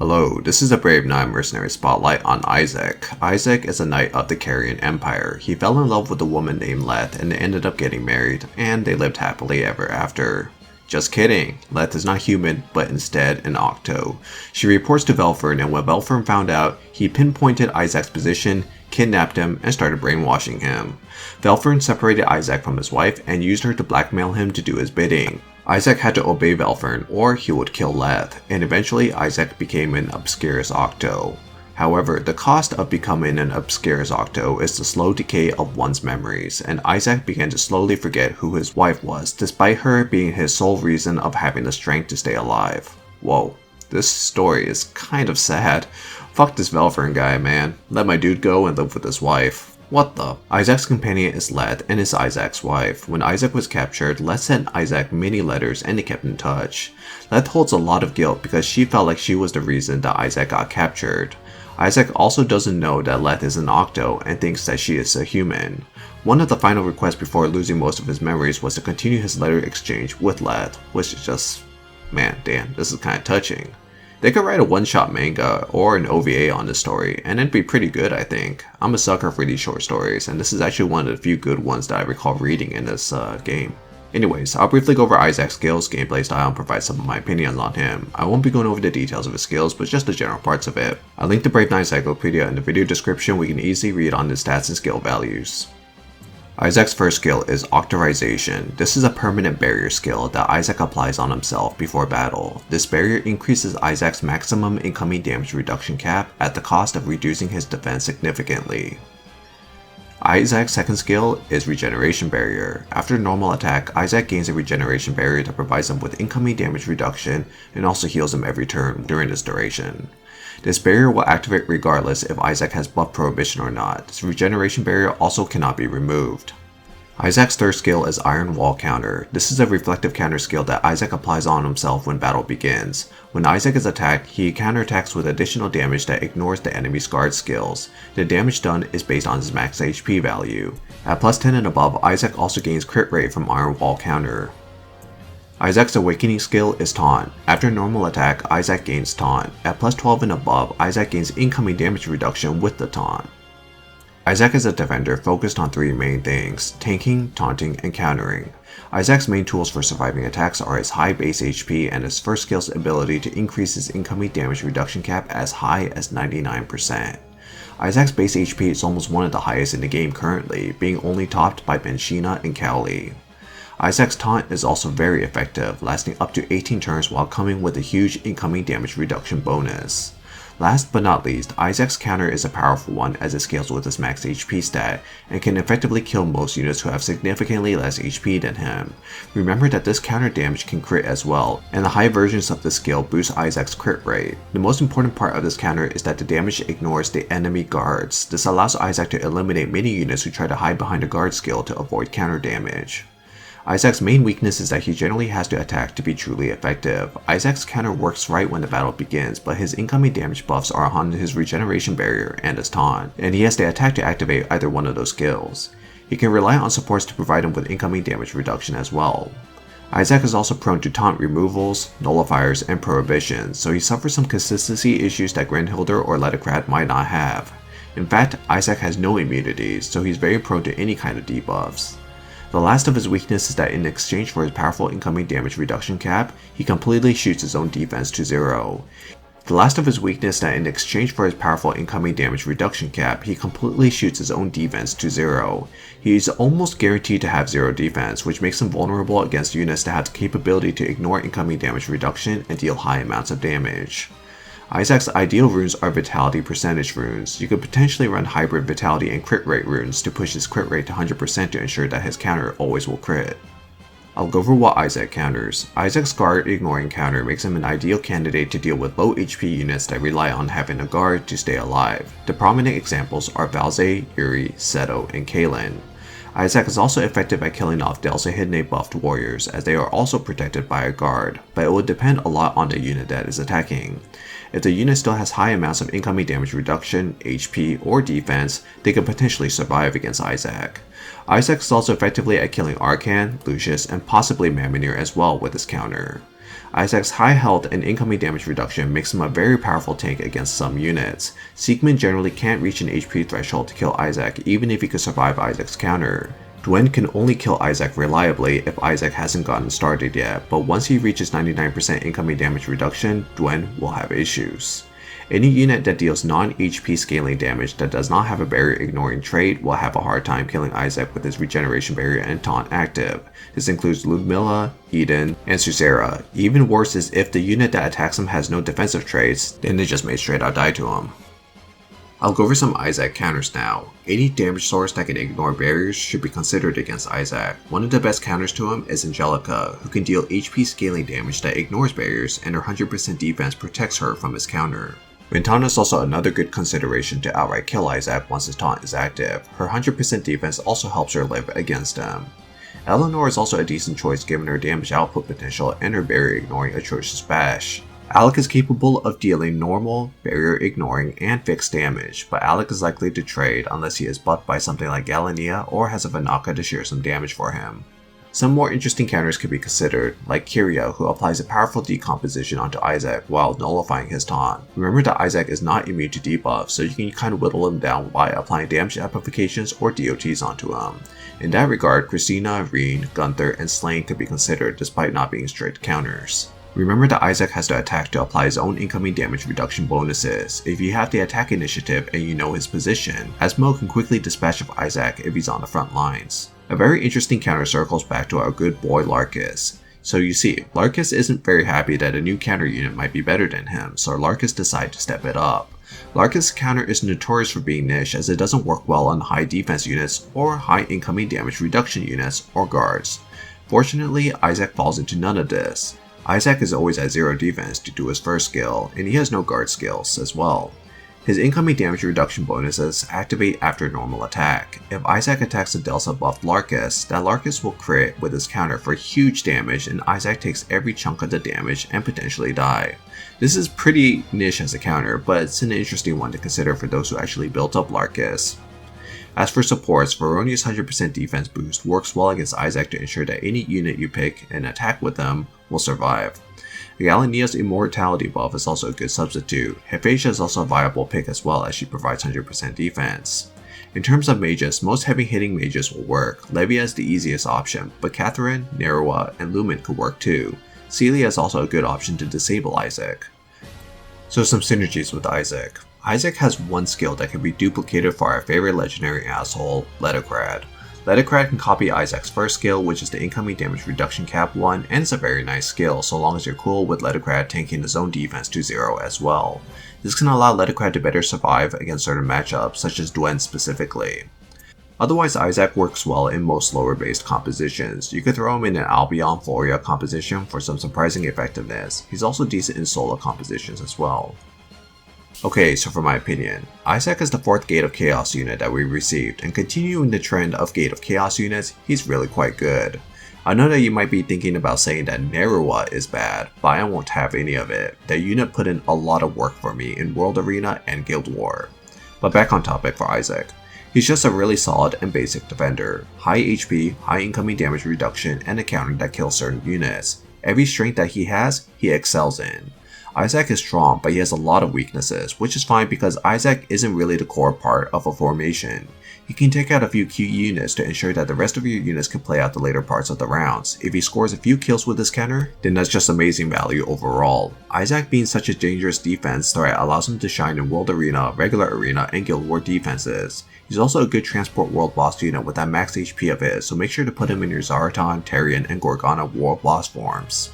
Hello, this is a Brave Knight Mercenary Spotlight on Isaac. Isaac is a knight of the Carian Empire. He fell in love with a woman named Lethe and they ended up getting married, and they lived happily ever after. Just kidding, Lethe is not human, but instead an Octo. She reports to Velfern, and when Velfern found out, he pinpointed Isaac's position, kidnapped him, and started brainwashing him. Velfern separated Isaac from his wife and used her to blackmail him to do his bidding. Isaac had to obey Velfern or he would kill Lethe, and eventually Isaac became an Obscurus Octo. However, the cost of becoming an Obscurus Octo is the slow decay of one's memories, and Isaac began to slowly forget who his wife was, despite her being his sole reason of having the strength to stay alive. Whoa, this story is kind of sad. Fuck this Velfern guy, man. Let my dude go and live with his wife. What the? Isaac's companion is Lethe and is Isaac's wife. When Isaac was captured, Lethe sent Isaac many letters and they kept in touch. Lethe holds a lot of guilt because she felt like she was the reason that Isaac got captured. Isaac also doesn't know that Lethe is an Octo and thinks that she is a human. One of the final requests before losing most of his memories was to continue his letter exchange with Lethe, which is just, man, damn, this is kinda touching. They could write a one-shot manga or an OVA on this story, and it'd be pretty good, I think. I'm a sucker for these short stories, and this is actually one of the few good ones that I recall reading in this game. Anyways, I'll briefly go over Isaac's skills, gameplay style, and provide some of my opinions on him. I won't be going over the details of his skills, but just the general parts of it. I'll link the Brave Knight Encyclopedia in the video description where you can easily read on his stats and skill values. Isaac's first skill is Octorization. This is a permanent barrier skill that Isaac applies on himself before battle. This barrier increases Isaac's maximum incoming damage reduction cap at the cost of reducing his defense significantly. Isaac's second skill is Regeneration Barrier. After normal attack, Isaac gains a Regeneration Barrier that provides him with incoming damage reduction and also heals him every turn during this duration. This barrier will activate regardless if Isaac has buff prohibition or not. This regeneration barrier also cannot be removed. Isaac's third skill is Iron Wall Counter. This is a reflective counter skill that Isaac applies on himself when battle begins. When Isaac is attacked, he counterattacks with additional damage that ignores the enemy's guard skills. The damage done is based on his max HP value. At plus 10 and above, Isaac also gains crit rate from Iron Wall Counter. Isaac's awakening skill is Taunt. After normal attack, Isaac gains Taunt. At plus 12 and above, Isaac gains incoming damage reduction with the Taunt. Isaac is a defender focused on three main things: tanking, taunting, and countering. Isaac's main tools for surviving attacks are his high base HP and his first skill's ability to increase his incoming damage reduction cap as high as 99%. Isaac's base HP is almost one of the highest in the game currently, being only topped by Benshina and Cowley. Isaac's taunt is also very effective, lasting up to 18 turns while coming with a huge incoming damage reduction bonus. Last but not least, Isaac's counter is a powerful one as it scales with his max HP stat, and can effectively kill most units who have significantly less HP than him. Remember that this counter damage can crit as well, and the high versions of this skill boost Isaac's crit rate. The most important part of this counter is that the damage ignores the enemy guards. This allows Isaac to eliminate many units who try to hide behind a guard skill to avoid counter damage. Isaac's main weakness is that he generally has to attack to be truly effective. Isaac's counter works right when the battle begins, but his incoming damage buffs are on his regeneration barrier and his taunt, and he has to attack to activate either one of those skills. He can rely on supports to provide him with incoming damage reduction as well. Isaac is also prone to taunt removals, nullifiers, and prohibitions, so he suffers some consistency issues that Grenhilder or Letecrat might not have. In fact, Isaac has no immunities, so he's very prone to any kind of debuffs. The last of his weaknesses is that in exchange for his powerful incoming damage reduction cap, he completely shoots his own defense to 0. He is almost guaranteed to have 0 defense, which makes him vulnerable against units that have the capability to ignore incoming damage reduction and deal high amounts of damage. Isaac's ideal runes are Vitality percentage runes. You could potentially run hybrid Vitality and crit rate runes to push his crit rate to 100% to ensure that his counter always will crit. I'll go over what Isaac counters. Isaac's guard ignoring counter makes him an ideal candidate to deal with low HP units that rely on having a guard to stay alive. The prominent examples are Valze, Yuri, Seto, and Kalen. Isaac is also effective at killing off Delzahidne buffed warriors, as they are also protected by a guard, but it will depend a lot on the unit that is attacking. If the unit still has high amounts of incoming damage reduction, HP, or defense, they could potentially survive against Isaac. Isaac is also effectively at killing Arcan, Lucius, and possibly Mammonier as well with his counter. Isaac's high health and incoming damage reduction makes him a very powerful tank against some units. Siegmund generally can't reach an HP threshold to kill Isaac even if he could survive Isaac's counter. Dwayne can only kill Isaac reliably if Isaac hasn't gotten started yet, but once he reaches 99% incoming damage reduction, Dwayne will have issues. Any unit that deals non-HP scaling damage that does not have a barrier ignoring trait will have a hard time killing Isaac with his regeneration barrier and taunt active. This includes Ludmilla, Eden, and Susera. Even worse is if the unit that attacks him has no defensive traits, then they just may straight out die to him. I'll go over some Isaac counters now. Any damage source that can ignore barriers should be considered against Isaac. One of the best counters to him is Angelica, who can deal HP scaling damage that ignores barriers, and her 100% defense protects her from his counter. Ventana is also another good consideration to outright kill Isaac once his taunt is active. Her 100% defense also helps her live against him. Eleanor is also a decent choice given her damage output potential and her barrier ignoring atrocious bash. Alec is capable of dealing normal, barrier ignoring, and fixed damage, but Alec is likely to trade unless he is buffed by something like Galania or has a Vanaka to share some damage for him. Some more interesting counters could be considered, like Kyria, who applies a powerful decomposition onto Isaac while nullifying his taunt. Remember that Isaac is not immune to debuffs, so you can kind of whittle him down by applying damage amplifications or DOTs onto him. In that regard, Christina, Reen, Gunther, and Slain could be considered despite not being strict counters. Remember that Isaac has to attack to apply his own incoming damage reduction bonuses. If you have the attack initiative and you know his position, Asmo can quickly dispatch of Isaac if he's on the front lines. A very interesting counter circles back to our good boy Larkus. So you see, Larkus isn't very happy that a new counter unit might be better than him, so Larkus decides to step it up. Larkus' counter is notorious for being niche as it doesn't work well on high defense units or high incoming damage reduction units or guards. Fortunately, Isaac falls into none of this. Isaac is always at 0 defense due to his first skill, and he has no guard skills as well. His incoming damage reduction bonuses activate after normal attack. If Isaac attacks a Delta buffed Larkus, that Larkus will crit with his counter for huge damage and Isaac takes every chunk of the damage and potentially die. This is pretty niche as a counter, but it's an interesting one to consider for those who actually built up Larkus. As for supports, Veronia's 100% defense boost works well against Isaac to ensure that any unit you pick and attack with them will survive. Galenia's immortality buff is also a good substitute. Hephaestia is also a viable pick as well as she provides 100% defense. In terms of mages, most heavy hitting mages will work. Levia is the easiest option, but Catherine, Nerua, and Lumen could work too. Celia is also a good option to disable Isaac. So some synergies with Isaac. Isaac has one skill that can be duplicated for our favorite legendary asshole, Lethe. Lethe can copy Isaac's first skill, which is the incoming damage reduction cap 1, and it's a very nice skill so long as you're cool with Lethe tanking his own defense to 0 as well. This can allow Lethe to better survive against certain matchups, such as Dwen specifically. Otherwise, Isaac works well in most lower based compositions. You could throw him in an Albion Floria composition for some surprising effectiveness. He's also decent in solo compositions as well. Okay, so for my opinion, Isaac is the 4th Gate of Chaos unit that we received, and continuing the trend of Gate of Chaos units, he's really quite good. I know that you might be thinking about saying that Nerua is bad, but I won't have any of it. That unit put in a lot of work for me in World Arena and Guild War. But back on topic for Isaac. He's just a really solid and basic defender. High HP, high incoming damage reduction, and a counter that kills certain units. Every strength that he has, he excels in. Isaac is strong, but he has a lot of weaknesses, which is fine because Isaac isn't really the core part of a formation. He can take out a few key units to ensure that the rest of your units can play out the later parts of the rounds. If he scores a few kills with his counter, then that's just amazing value overall. Isaac being such a dangerous defense threat allows him to shine in World Arena, Regular Arena, and Guild War defenses. He's also a good transport world boss unit with that max HP of his, so make sure to put him in your Zaratan, Tarion, and Gorgana world boss forms.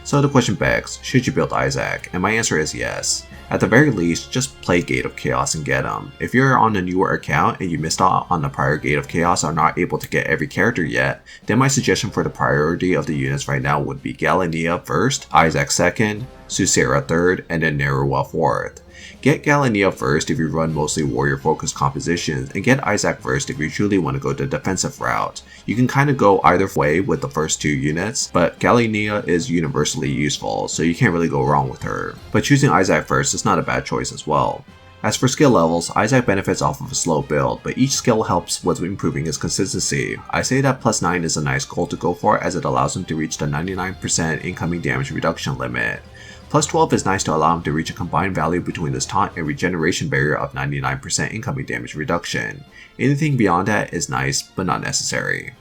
So the question begs, should you build Isaac? And my answer is yes. At the very least, just play Gate of Chaos and get him. If you're on a newer account and you missed out on the prior Gate of Chaos or are not able to get every character yet, then my suggestion for the priority of the units right now would be Galania first, Isaac second, Susera third, and then Nerua fourth. Get Galania first if you run mostly warrior focused compositions, and get Isaac first if you truly want to go the defensive route. You can kind of go either way with the first 2 units, but Galania is universally useful, so you can't really go wrong with her. But choosing Isaac first is not a bad choice as well. As for skill levels, Isaac benefits off of a slow build, but each skill helps with improving his consistency. I say that plus 9 is a nice goal to go for as it allows him to reach the 99% incoming damage reduction limit. Plus 12 is nice to allow him to reach a combined value between his taunt and regeneration barrier of 99% incoming damage reduction. Anything beyond that is nice, but not necessary.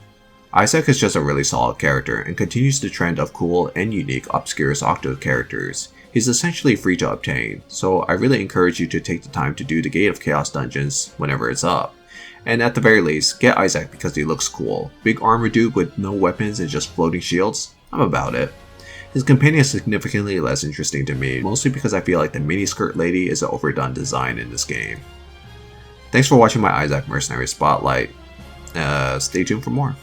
Isaac is just a really solid character and continues the trend of cool and unique Obscurus Octo characters. He's essentially free to obtain, so I really encourage you to take the time to do the Gate of Chaos dungeons whenever it's up. And at the very least, get Isaac because he looks cool. Big armor dude with no weapons and just floating shields? I'm about it. His companion is significantly less interesting to me, mostly because I feel like the miniskirt lady is an overdone design in this game. Thanks for watching my Isaac Mercenary Spotlight. Stay tuned for more.